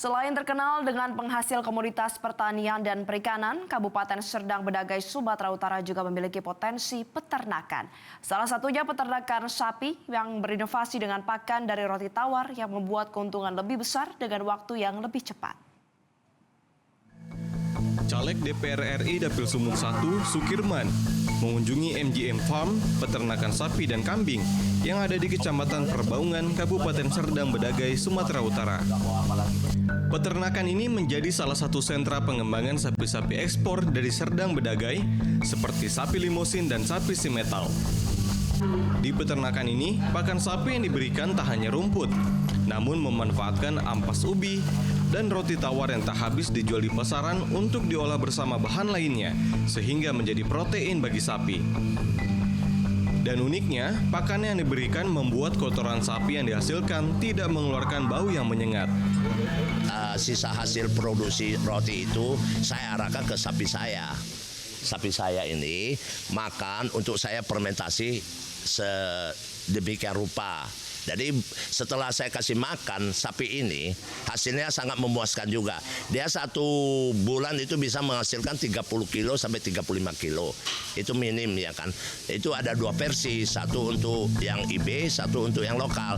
Selain terkenal dengan penghasil komoditas pertanian dan perikanan, Kabupaten Serdang Bedagai, Sumatera Utara juga memiliki potensi peternakan. Salah satunya peternakan sapi yang berinovasi dengan pakan dari roti tawar yang membuat keuntungan lebih besar dengan waktu yang lebih cepat. Caleg DPR RI Dapil Sumut 1, Sukirman, mengunjungi MGM Farm, peternakan sapi dan kambing yang ada di Kecamatan Perbaungan, Kabupaten Serdang Bedagai, Sumatera Utara. Peternakan ini menjadi salah satu sentra pengembangan sapi-sapi ekspor dari Serdang Bedagai, seperti sapi limosin dan sapi simetal. Di peternakan ini, pakan sapi yang diberikan tak hanya rumput, namun memanfaatkan ampas ubi dan roti tawar yang tak habis dijual di pasaran untuk diolah bersama bahan lainnya, sehingga menjadi protein bagi sapi. Dan uniknya, pakan yang diberikan membuat kotoran sapi yang dihasilkan tidak mengeluarkan bau yang menyengat. Sisa hasil produksi roti itu saya arahkan ke sapi saya. Sapi saya ini makan untuk saya fermentasi sedemikian rupa. Jadi setelah saya kasih makan sapi ini, hasilnya sangat memuaskan juga. Dia 1 bulan itu bisa menghasilkan 30 kilo sampai 35 kilo. Itu minim ya kan. Itu ada 2 versi, satu untuk yang IB, satu untuk yang lokal.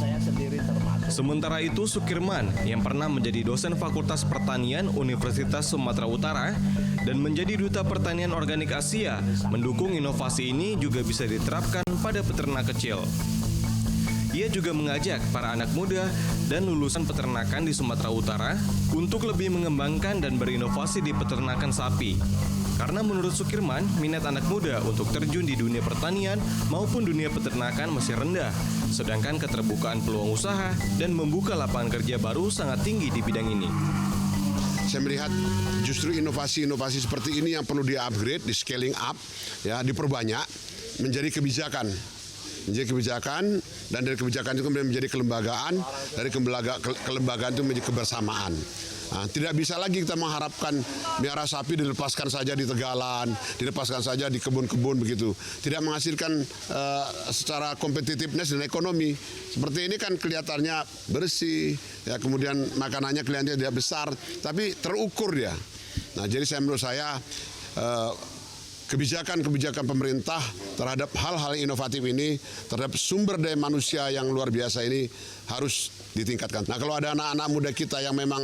Saya sendiri termasuk. Sementara itu Sukirman yang pernah menjadi dosen Fakultas Pertanian Universitas Sumatera Utara dan menjadi Duta Pertanian Organik Asia mendukung inovasi ini juga bisa diterapkan pada peternak kecil. Ia juga mengajak para anak muda dan lulusan peternakan di Sumatera Utara untuk lebih mengembangkan dan berinovasi di peternakan sapi. Karena menurut Sukirman, minat anak muda untuk terjun di dunia pertanian maupun dunia peternakan masih rendah, sedangkan keterbukaan peluang usaha dan membuka lapangan kerja baru sangat tinggi di bidang ini. Saya melihat justru inovasi-inovasi seperti ini yang perlu di-upgrade, di-scaling up, ya, diperbanyak menjadi kebijakan. Dan dari kebijakan itu kemudian menjadi kelembagaan, dari kelembagaan itu menjadi kebersamaan. Nah, tidak bisa lagi kita mengharapkan miara sapi dilepaskan saja di tegalan, dilepaskan saja di kebun-kebun begitu. Tidak menghasilkan secara competitiveness dan ekonomi. Seperti ini kan kelihatannya bersih, ya, kemudian makanannya kelihatannya tidak besar, tapi terukur dia. Nah, jadi menurut saya kebijakan-kebijakan pemerintah terhadap hal-hal inovatif ini, terhadap sumber daya manusia yang luar biasa ini harus ditingkatkan. Nah, kalau ada anak-anak muda kita yang memang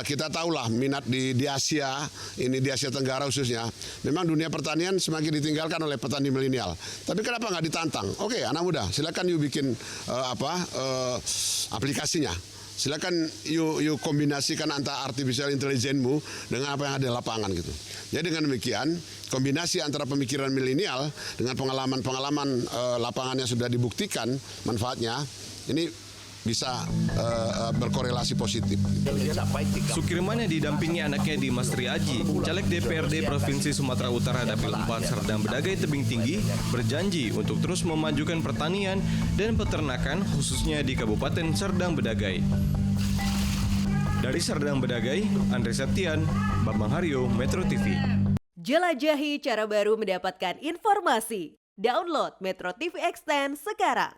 kita tahulah minat di Asia, ini di Asia Tenggara khususnya, memang dunia pertanian semakin ditinggalkan oleh petani milenial. Tapi kenapa nggak ditantang? Oke, anak muda, silakan yuk bikin aplikasinya. Silakan yuk kombinasikan antara artificial intelligence-mu dengan apa yang ada di lapangan gitu. Jadi dengan demikian, kombinasi antara pemikiran milenial dengan pengalaman-pengalaman lapangan yang sudah dibuktikan manfaatnya, ini bisa berkorelasi positif. Sukirman yang didampingi anaknya Dimas Triaji, caleg DPRD Provinsi Sumatera Utara Dapil 4 Serdang Bedagai Tebing Tinggi, berjanji untuk terus memajukan pertanian dan peternakan khususnya di Kabupaten Serdang Bedagai. Dari Serdang Bedagai, Andre Septian, Bambang Haryo, Metro TV. Jelajahi cara baru mendapatkan informasi. Download Metro TV Extend sekarang.